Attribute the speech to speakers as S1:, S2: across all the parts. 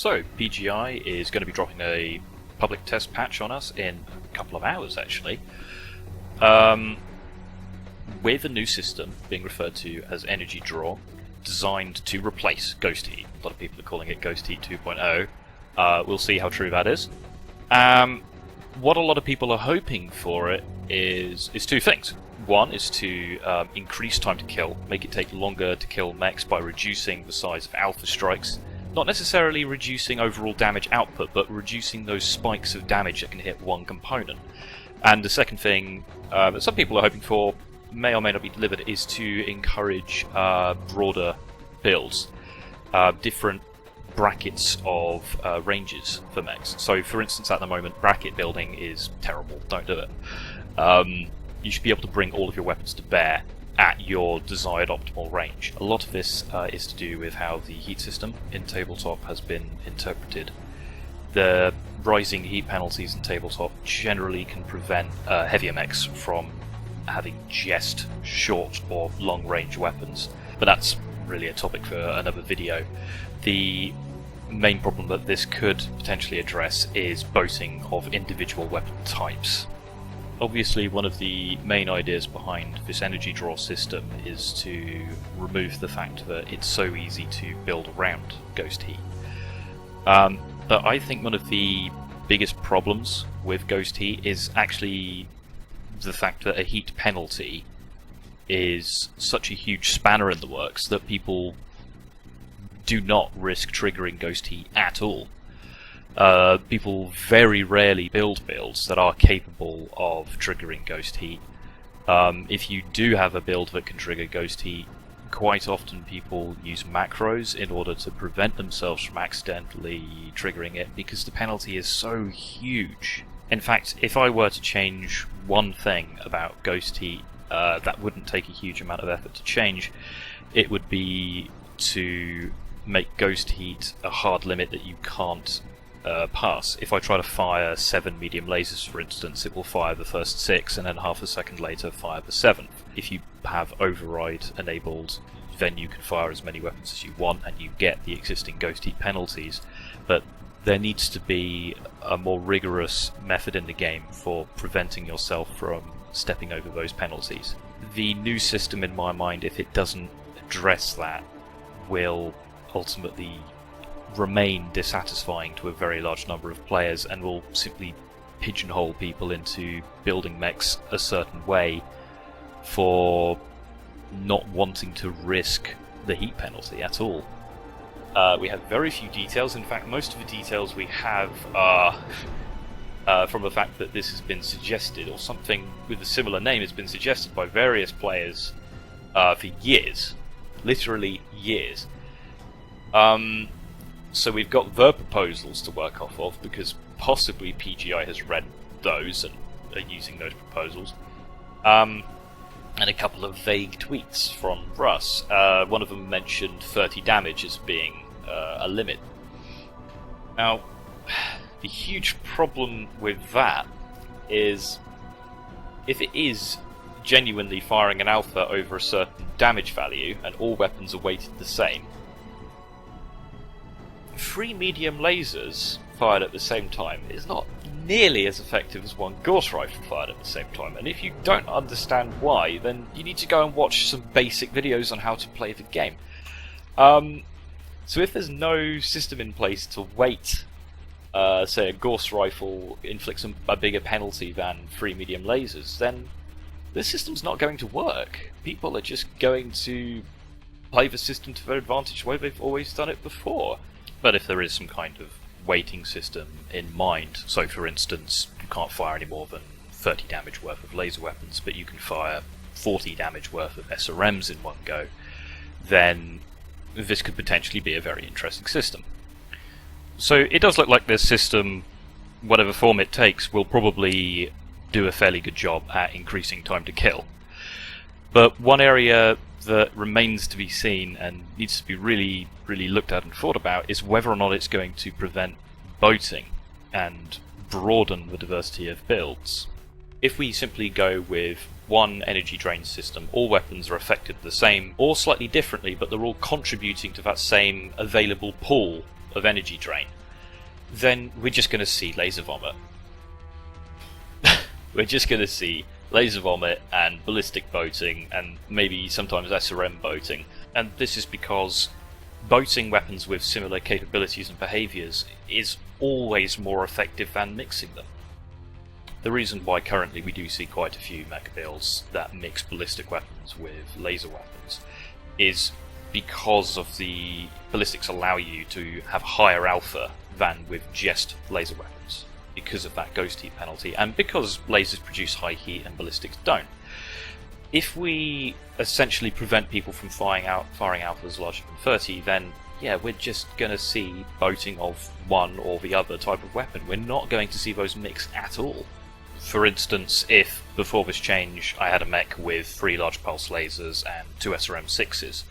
S1: So, PGI is going to be dropping a public test patch on us in a couple of hours, actually, with a new system being referred to as Energy Draw, designed to replace Ghost Heat. A lot of people are calling it Ghost Heat 2.0. We'll see how true that is. What a lot of people are hoping for it is two things. One is to increase time to kill, make it take longer to kill mechs by reducing the size of alpha strikes. Not necessarily reducing overall damage output, but reducing those spikes of damage that can hit one component. And the second thing that some people are hoping for, may or may not be delivered, is to encourage broader builds, different brackets of ranges for mechs. So, for instance, at the moment, bracket building is terrible. Don't do it. You should be able to bring all of your weapons to bear at your desired optimal range. A lot of this is to do with how the heat system in tabletop has been interpreted. The rising heat penalties in tabletop generally can prevent heavier mechs from having just short or long range weapons, but that's really a topic for another video. The main problem that this could potentially address is boating of individual weapon types. Obviously, one of the main ideas behind this energy draw system is to remove the fact that it's so easy to build around Ghost Heat. But I think one of the biggest problems with Ghost Heat is actually the fact that a heat penalty is such a huge spanner in the works that people do not risk triggering Ghost Heat at all. People very rarely build builds that are capable of triggering Ghost Heat. If you do have a build that can trigger Ghost Heat, quite often people use macros in order to prevent themselves from accidentally triggering it, because the penalty is so huge. In fact, if I were to change one thing about Ghost Heat that wouldn't take a huge amount of effort to change, it would be to make Ghost Heat a hard limit that you can't pass. If I try to fire 7 medium lasers, for instance, it will fire the first 6 and then half a second later fire the 7th. If you have override enabled, then you can fire as many weapons as you want and you get the existing Ghost Heat penalties, but there needs to be a more rigorous method in the game for preventing yourself from stepping over those penalties. The new system, in my mind, if it doesn't address that, will ultimately remain dissatisfying to a very large number of players and will simply pigeonhole people into building mechs a certain way for not wanting to risk the heat penalty at all. We have very few details. In fact, most of the details we have are from the fact that this has been suggested, or something with a similar name has been suggested by various players for years. Literally years. So we've got their proposals to work off of, because possibly PGI has read those and are using those proposals. And a couple of vague tweets from Russ. One of them mentioned 30 damage as being a limit. Now, the huge problem with that is, if it is genuinely firing an alpha over a certain damage value and all weapons are weighted the same, 3 medium lasers fired at the same time is not nearly as effective as 1 Gauss rifle fired at the same time, and if you don't understand why, then you need to go and watch some basic videos on how to play the game. So if there's no system in place to weight, say a Gauss rifle inflicts a bigger penalty than 3 medium lasers, then the system's not going to work. People are just going to play the system to their advantage the way they've always done it before. But if there is some kind of weighting system in mind, so for instance, you can't fire any more than 30 damage worth of laser weapons, but you can fire 40 damage worth of SRMs in one go, then this could potentially be a very interesting system. So it does look like this system, whatever form it takes, will probably do a fairly good job at increasing time to kill. But one area that remains to be seen and needs to be really looked at and thought about is whether or not it's going to prevent boating and broaden the diversity of builds. If we simply go with one energy drain system, all weapons are affected the same or slightly differently, but they're all contributing to that same available pool of energy drain, then we're just going to see laser vomit. We're just going to see laser vomit and ballistic boating, and maybe sometimes SRM boating. And this is because boating weapons with similar capabilities and behaviours is always more effective than mixing them. The reason why currently we do see quite a few mech builds that mix ballistic weapons with laser weapons is because of the ballistics allow you to have higher alpha than with just laser weapons, because of that ghost heat penalty, and because lasers produce high heat and ballistics don't. If we essentially prevent people from firing alphas larger than 30, then yeah, we're just going to see boating of one or the other type of weapon. We're not going to see those mix at all. For instance, if before this change I had a mech with 3 large pulse lasers and 2 SRM6s,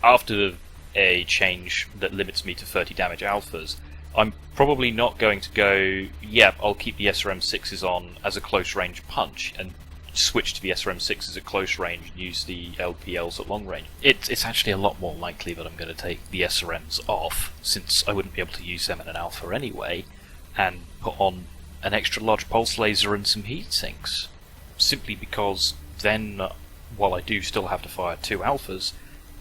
S1: after a change that limits me to 30 damage alphas, I'm probably not going to go, yeah, I'll keep the SRM6s on as a close range punch and switch to the SRM6s at close range and use the LPLs at long range. It's actually a lot more likely that I'm going to take the SRMs off, since I wouldn't be able to use them in an alpha anyway, and put on an extra large pulse laser and some heat sinks. Simply because then, while I do still have to fire 2 alphas,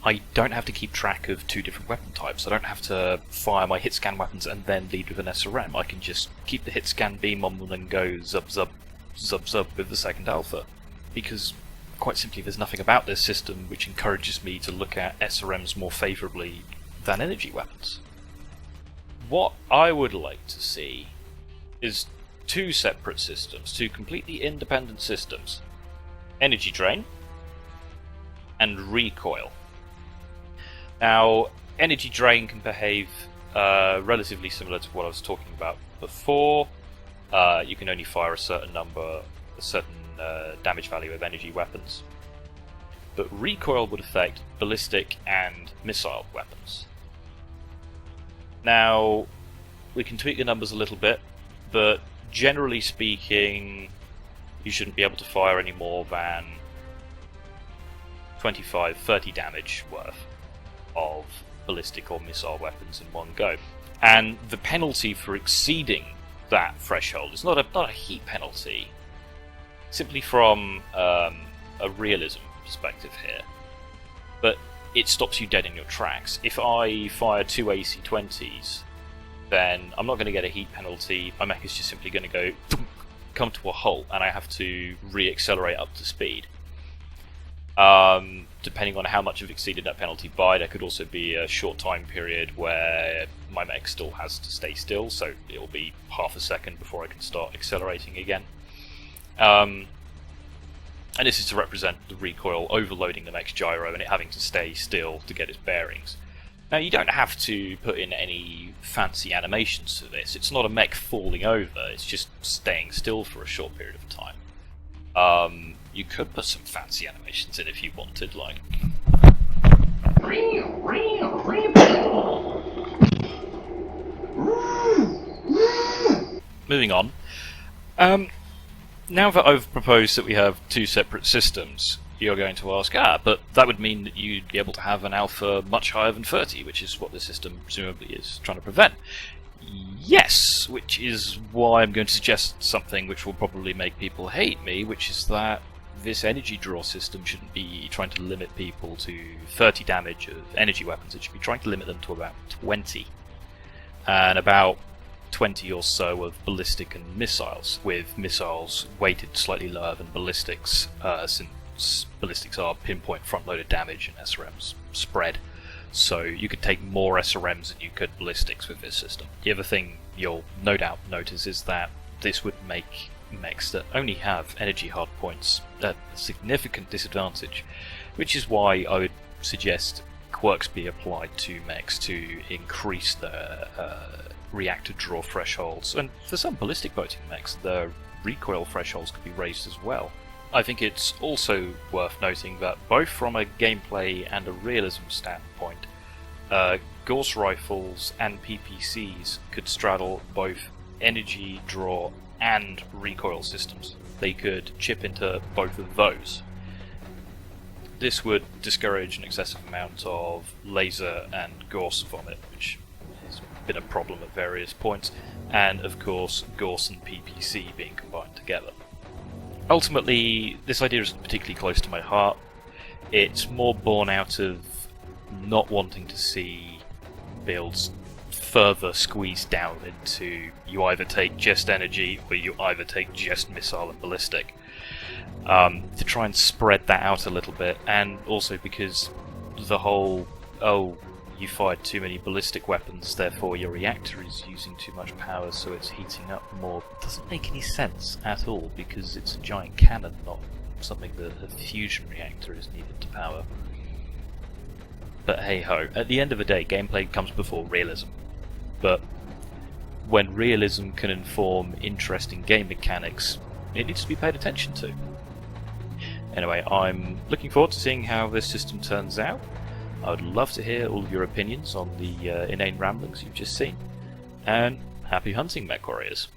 S1: I don't have to keep track of 2 different weapon types. I don't have to fire my hit scan weapons and then lead with an SRM. I can just keep the hit scan beam on and then go zub zub zub zub with the second alpha. Because, quite simply, there's nothing about this system which encourages me to look at SRMs more favourably than energy weapons. What I would like to see is 2 separate systems, 2 completely independent systems. Energy drain and recoil. Now, energy drain can behave relatively similar to what I was talking about before. You can only fire a certain damage value of energy weapons. But recoil would affect ballistic and missile weapons. Now, we can tweak the numbers a little bit, but generally speaking, you shouldn't be able to fire any more than 25-30 damage worth of ballistic or missile weapons in one go. And the penalty for exceeding that threshold is not a heat penalty, simply from a realism perspective here, but it stops you dead in your tracks. If I fire 2 AC-20s, then I'm not going to get a heat penalty. My mech is just simply going to go come to a halt, and I have to re-accelerate up to speed. Depending on how much I've exceeded that penalty by, there could also be a short time period where my mech still has to stay still, so it'll be half a second before I can start accelerating again. And this is to represent the recoil overloading the mech's gyro and it having to stay still to get its bearings. Now, you don't have to put in any fancy animations to this. It's not a mech falling over, it's just staying still for a short period of time. You could put some fancy animations in if you wanted, like... Moving on. Now that I've proposed that we have 2 separate systems, you're going to ask, but that would mean that you'd be able to have an alpha much higher than 30, which is what the system presumably is trying to prevent. Yes, which is why I'm going to suggest something which will probably make people hate me, which is that this energy draw system shouldn't be trying to limit people to 30 damage of energy weapons. It should be trying to limit them to about 20. And about 20 or so of ballistic and missiles, with missiles weighted slightly lower than ballistics, since ballistics are pinpoint front-loaded damage and SRMs spread. So you could take more SRMs than you could ballistics with this system. The other thing you'll no doubt notice is that this would make mechs that only have energy hardpoints at a significant disadvantage, which is why I would suggest quirks be applied to mechs to increase their reactor draw thresholds, and for some ballistic boating mechs the recoil thresholds could be raised as well. I think it's also worth noting that both from a gameplay and a realism standpoint, Gauss rifles and PPCs could straddle both energy draw and recoil systems. They could chip into both of those. this would discourage an excessive amount of laser and Gorse vomit, which has been a problem at various points, and of course Gorse and PPC being combined together. Ultimately, this idea isn't particularly close to my heart. It's more born out of not wanting to see builds further squeezed down into you either take just energy or you either take just missile and ballistic. To try and spread that out a little bit, and also because the whole, oh, you fired too many ballistic weapons, therefore your reactor is using too much power, so it's heating up more, doesn't make any sense at all, because it's a giant cannon, not something that a fusion reactor is needed to power. But hey ho, at the end of the day, gameplay comes before realism. But when realism can inform interesting game mechanics, it needs to be paid attention to. Anyway, I'm looking forward to seeing how this system turns out. I would love to hear all of your opinions on the inane ramblings you've just seen. And happy hunting, MechWarriors!